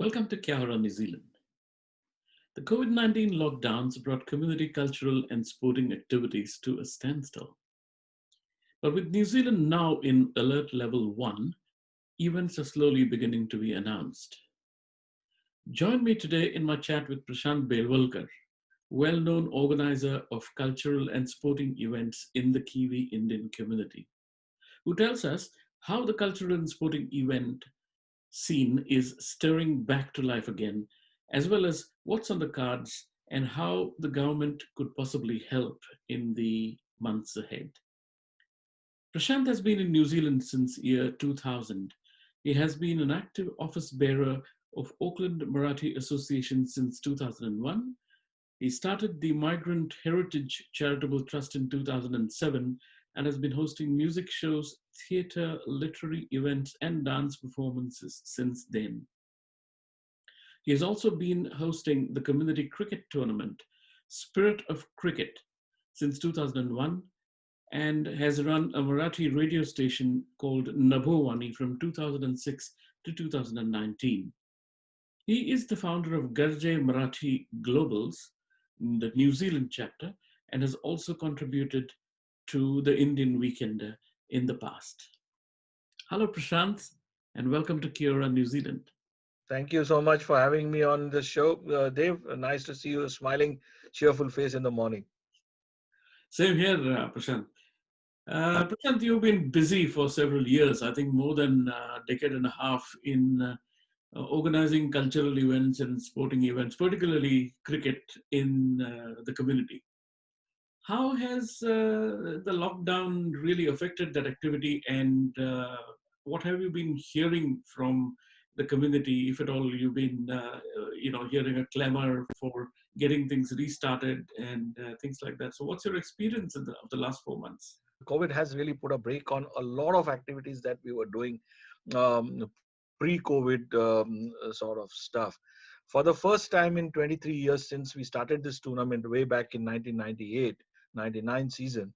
Welcome to Kya Hora New Zealand. The COVID-19 lockdowns brought community cultural and sporting activities to a standstill. But with New Zealand now in alert level 1, events are slowly beginning to be announced. Join me today in my chat with Prashant Belwalkar, well-known organizer of cultural and sporting events in the Kiwi Indian community, who tells us how the cultural and sporting event scene is stirring back to life again, as well as what's on the cards and how the government could possibly help in the months ahead. Prashant has been in New Zealand since year 2000. He has been an active office bearer of Auckland Marathi Association since 2001. He started the Migrant Heritage Charitable Trust in 2007 and has been hosting music shows, theatre, literary events, and dance performances since then. He has also been hosting the community cricket tournament, Spirit of Cricket, since 2001 and has run a Marathi radio station called Nabhovani from 2006 to 2019. He is the founder of Garje Marathi Globals, the New Zealand chapter, and has also contributed to the Indian Weekender in the past. Hello, Prashant, and welcome to Kya Hora New Zealand. Thank you so much for having me on the show, Dave. Nice to see you, smiling, cheerful face in the morning. Same here, Prashant. Prashant, you've been busy for several years, I think more than a decade and a half in organizing cultural events and sporting events, particularly cricket in the community. How has the lockdown really affected that activity, and what have you been hearing from the community, if at all you've been, hearing a clamor for getting things restarted and things like that? So, what's your experience of the last 4 months? COVID has really put a break on a lot of activities that we were doing pre-COVID sort of stuff. For the first time in 23 years since we started this tournament way back in 1998-99 season,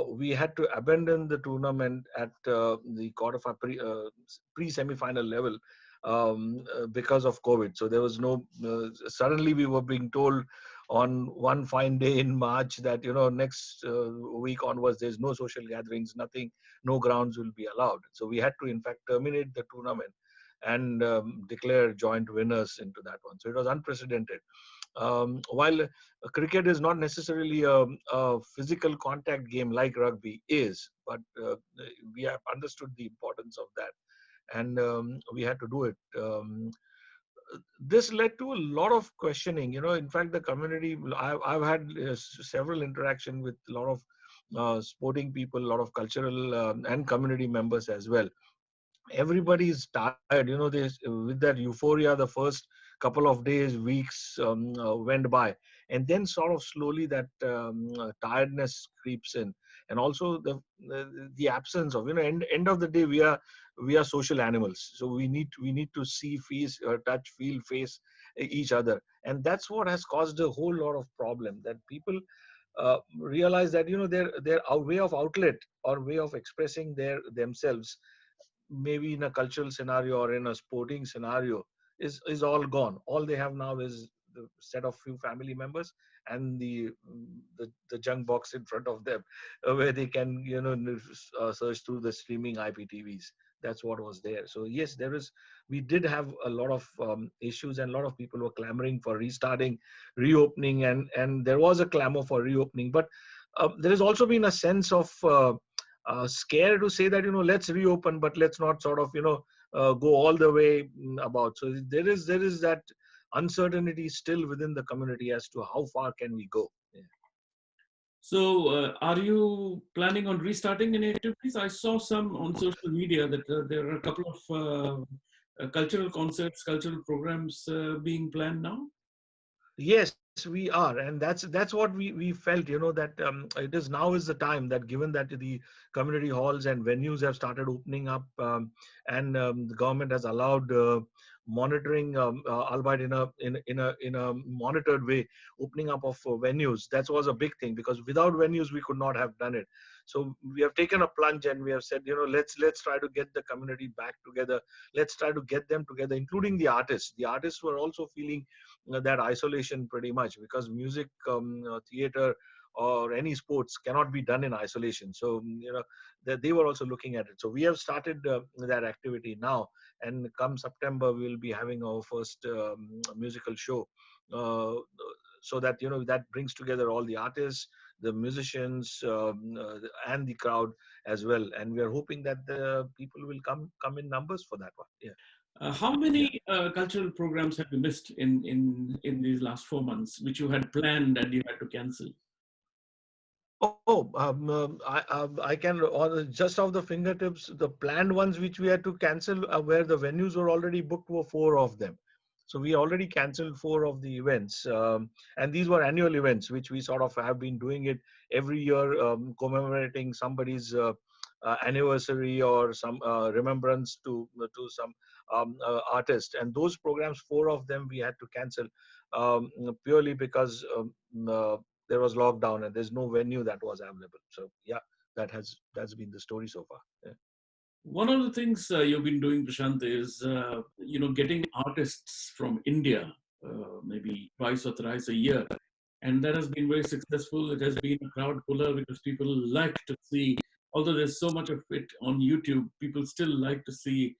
we had to abandon the tournament at the pre-semi-final level because of COVID. So there was no, suddenly we were being told on one fine day in March that, next week onwards, there's no social gatherings, nothing, no grounds will be allowed. So we had to, in fact, terminate the tournament and declare joint winners into that one. So it was unprecedented. While cricket is not necessarily a physical contact game like rugby is, but we have understood the importance of that, and we had to do it. This led to a lot of questioning. In fact, the community, I've had several interaction with a lot of sporting people, a lot of cultural and community members as well. Everybody is tired. With that euphoria, the first couple of days, weeks went by, and then sort of slowly that tiredness creeps in, and also the absence of, end of the day, we are social animals, so we need to see, face, touch, feel, face each other, and that's what has caused a whole lot of problem, that people realize that their way of outlet or way of expressing themselves, maybe in a cultural scenario or in a sporting scenario, is all gone. All they have now is the set of few family members and the junk box in front of them, where they can search through the streaming IPTVs. That's what was there. So yes, we did have a lot of issues, and a lot of people were clamoring for restarting, reopening, and there was a clamor for reopening. But there has also been a sense of scared to say that let's reopen, but let's not sort of go all the way about. So there is that uncertainty still within the community as to how far can we go. Yeah. So, are you planning on restarting any activities? I saw some on social media that there are a couple of cultural concerts, cultural programs being planned now. Yes, we are, and that's what we felt. That it is now is the time that, given that the community halls and venues have started opening up, and the government has allowed monitoring, albeit in a monitored way, opening up of venues. That was a big thing, because without venues we could not have done it. So we have taken a plunge and we have said, let's try to get the community back together. Let's try to get them together, including the artists. The artists were also feeling that isolation pretty much, because music, theater, or any sports cannot be done in isolation. So they were also looking at it. So we have started that activity now, and come September we will be having our first musical show, uh, so that that brings together all the artists, the musicians, and the crowd as well. And we are hoping that the people will come in numbers for that one. Yeah. How Yeah. many cultural programs have you missed in these last 4 months, which you had planned and you had to cancel? Oh, I can, just off the fingertips, the planned ones which we had to cancel, where the venues were already booked, were four of them. So we already canceled four of the events, and these were annual events which we sort of have been doing it every year, commemorating somebody's anniversary, or some remembrance to some artist. And those programs, four of them, we had to cancel, purely because there was lockdown and there's no venue that was available. So yeah, that's been the story so far. Yeah. One of the things you've been doing, Prashant, is getting artists from India, maybe twice or thrice a year, and that has been very successful. It has been a crowd puller because people like to see, although there's so much of it on YouTube, people still like to see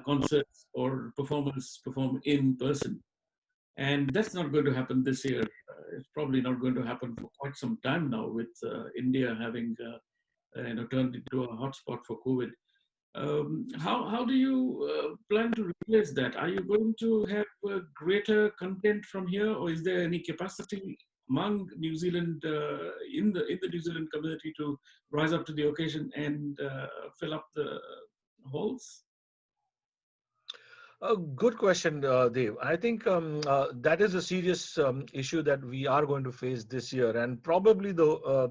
concerts or performers perform in person. And that's not going to happen this year. It's probably not going to happen for quite some time now, with India having turned into a hotspot for COVID. How do you plan to replace that? Are you going to have greater content from here, or is there any capacity among New Zealand in the New Zealand community to rise up to the occasion and fill up the halls? A good question, Dev. I think that is a serious issue that we are going to face this year, and probably the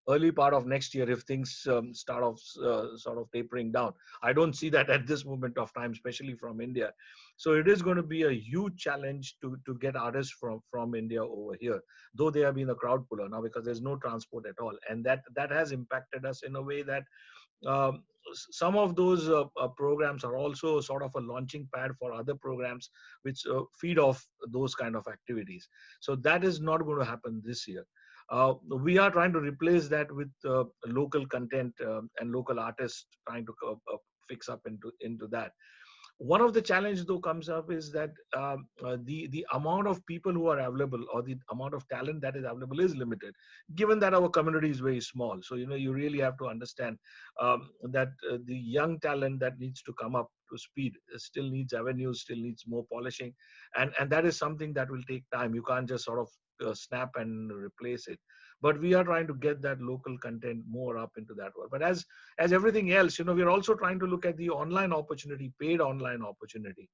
early part of next year, if things start off sort of tapering down. I don't see that at this moment of time, especially from India. So it is going to be a huge challenge to get artists from India over here, though they have been a crowd puller now, because there's no transport at all, and that has impacted us in a way that um, some of those programs are also sort of a launching pad for other programs which feed off those kind of activities. So that is not going to happen this year. We are trying to replace that with local content, and local artists, trying to fix up into that. One of the challenge though comes up is that the amount of people who are available, or the amount of talent that is available, is limited, given that our community is very small. So you really have to understand that the young talent that needs to come up to speed still needs avenues, still needs more polishing, and that is something that will take time. You can't just sort of snap and replace it. But we are trying to get that local content more up into that world. But as everything else, we're also trying to look at the online opportunity, paid online opportunity,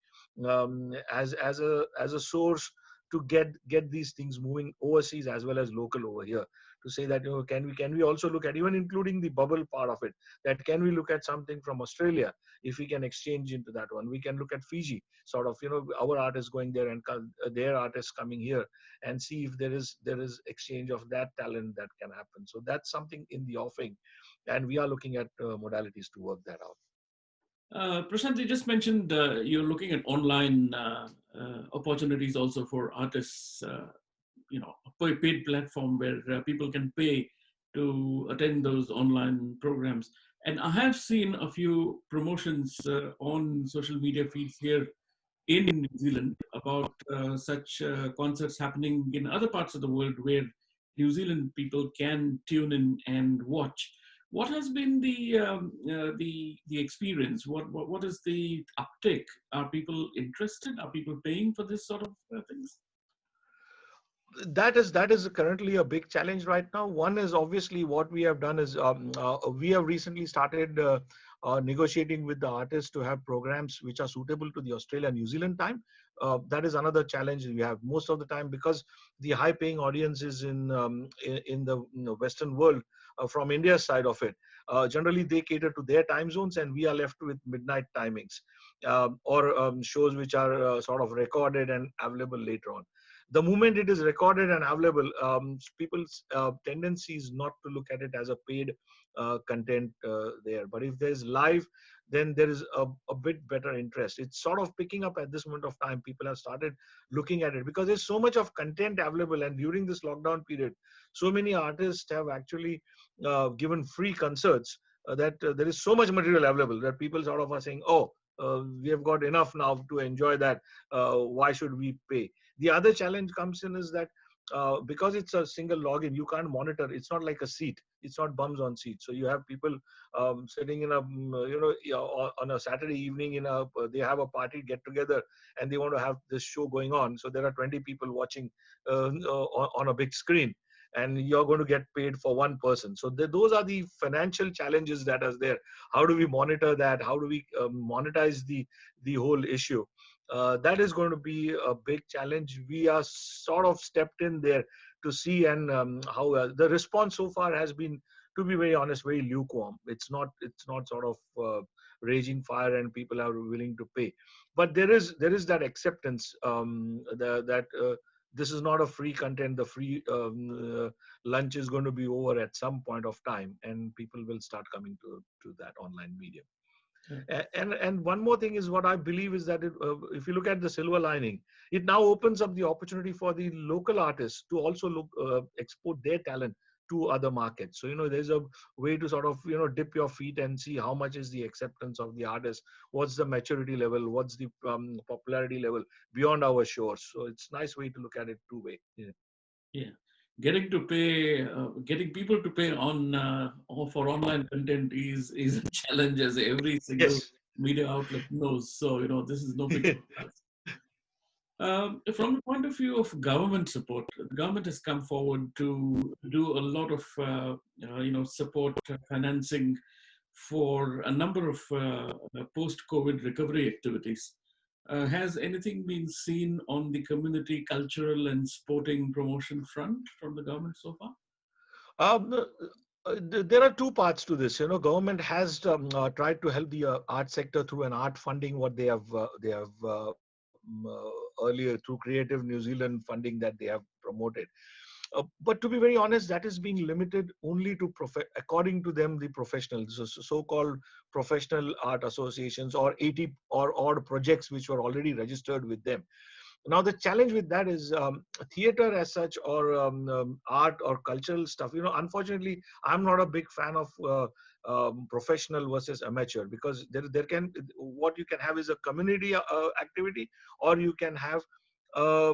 as a source to get these things moving overseas as well as local over here. To say that, can we also look at, even including the bubble part of it, that can we look at something from Australia, if we can exchange into that one. We can look at Fiji, sort of, our artists going there, and their artists coming here, and see if there is exchange of that talent that can happen. So that's something in the offing, and we are looking at modalities to work that out. Prashant, you just mentioned you're looking at online opportunities also for artists, a paid platform where people can pay to attend those online programs. And I have seen a few promotions on social media feeds here in New Zealand about such concerts happening in other parts of the world where New Zealand people can tune in and watch. What has been the experience? What is the uptake? Are people interested? Are people paying for this sort of things? That is currently a big challenge right now. One is, obviously, what we have done is, we have recently started negotiating with the artists to have programs which are suitable to the Australia New Zealand time, that is another challenge we have most of the time, because the high paying audience is in the Western world, from India's side of it. Generally they cater to their time zones, and we are left with midnight timings, or shows which are sort of recorded and available later on. The moment it is recorded and available, people's tendency is not to look at it as a paid content there. But if there's live, then there is a bit better interest. It's sort of picking up at this moment of time. People have started looking at it because there's so much of content available. And during this lockdown period, so many artists have actually given free concerts, that there is so much material available that people sort of are saying, oh, we have got enough now to enjoy that. Why should we pay? The other challenge comes in is that because it's a single login, you can't monitor. It's not like a seat. It's not bums on seats. So you have people sitting in a on a Saturday evening they have a party get together and they want to have this show going on. So there are 20 people watching on a big screen, and you're going to get paid for one person. So those are the financial challenges that are there. How do we monitor that? How do we monetize the whole issue? That is going to be a big challenge. We are sort of stepped in there to see, and how the response so far has been, to be very honest, very lukewarm. It's not sort of raging fire, and people are willing to pay. But there is that acceptance, that this is not a free content. The free lunch is going to be over at some point of time, and people will start coming to that online medium. Correct. And one more thing is, what I believe is that if you look at the silver lining, it now opens up the opportunity for the local artists to also export their talent to other markets. So there's a way to sort of dip your feet and see how much is the acceptance of the artist, what's the maturity level, what's the popularity level beyond our shores. So it's a nice way to look at it two-way. Yeah. Yeah, getting people to pay for online content is a challenge, as every single Yes. media outlet knows. So this is no big surprise. From the point of view of government support, the government has come forward to do a lot of support financing for a number of post-COVID recovery activities. Has anything been seen on the community, cultural, and sporting promotion front from the government so far? There are two parts to this. Government has tried to help the art sector through an art funding. What they have earlier through Creative New Zealand funding that they have promoted. But to be very honest, that is being limited only to according to them, the professionals, so-called professional art associations, or 80 or odd projects which were already registered with them. Now the challenge with that is, theater as such, or art or cultural stuff. Unfortunately, I'm not a big fan of professional versus amateur, because there can, what you can have is a community activity, or you can have a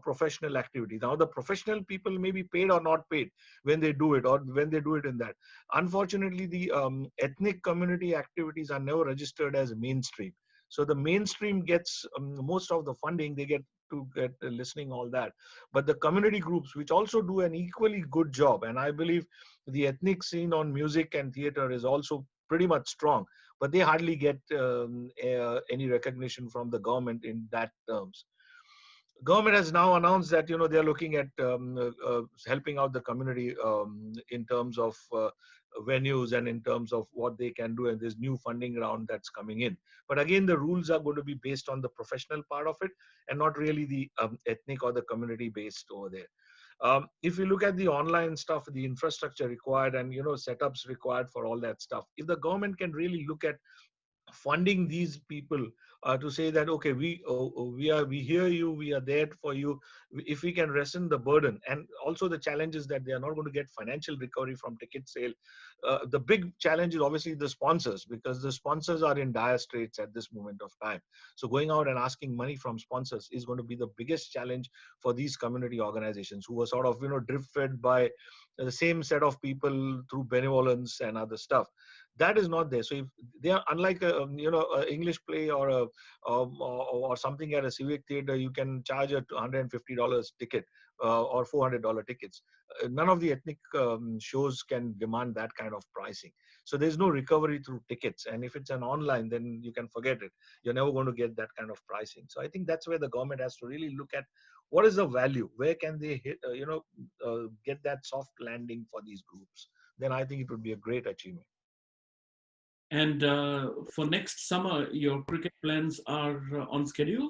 professional activity. Now the professional people may be paid or not paid when they do it, or when they do it in that. Unfortunately, the ethnic community activities are never registered as mainstream. So the mainstream gets most of the funding. They get to get listening, all that. But the community groups, which also do an equally good job, and I believe the ethnic scene on music and theater is also pretty much strong, but they hardly get any recognition from the government in that terms. Government has now announced that they are looking at helping out the community in terms of venues, and in terms of what they can do, and this new funding round that's coming in. But again, the rules are going to be based on the professional part of it, and not really the ethnic or the community based over there. If you look at the online stuff, the infrastructure required, and setups required for all that stuff, if the government can really look at funding these people, to say that, okay, we hear you, we are there for you. If we can lessen the burden, and also the challenge is that they are not going to get financial recovery from ticket sale. The big challenge is obviously the sponsors, because the sponsors are in dire straits at this moment of time. So going out and asking money from sponsors is going to be the biggest challenge for these community organizations, who are sort of drip fed by the same set of people through benevolence and other stuff. That is not there. So if they are unlike a a English play or a or something at a civic theater, you can charge a $150 ticket or $400 tickets. None of the ethnic shows can demand that kind of pricing. So there's no recovery through tickets, and if it's an online, then you can forget it. You're never going to get that kind of pricing. So I think that's where the government has to really look at what is the value, where can they hit, get that soft landing for these groups. Then I think it would be a great achievement. And for next summer, your cricket plans are on schedule?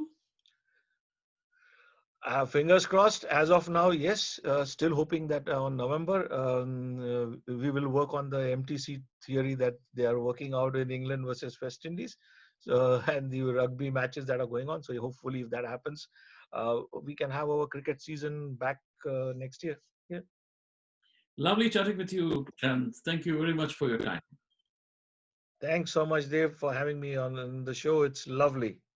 Fingers crossed. As of now, yes. Still hoping that on November we will work on the MTC theory that they are working out in England versus West Indies, so and the rugby matches that are going on. So hopefully, if that happens, we can have our cricket season back next year. Yeah. Lovely chatting with you, Prashant. Thank you very much for your time. Thanks so much, Dave, for having me on the show. It's lovely.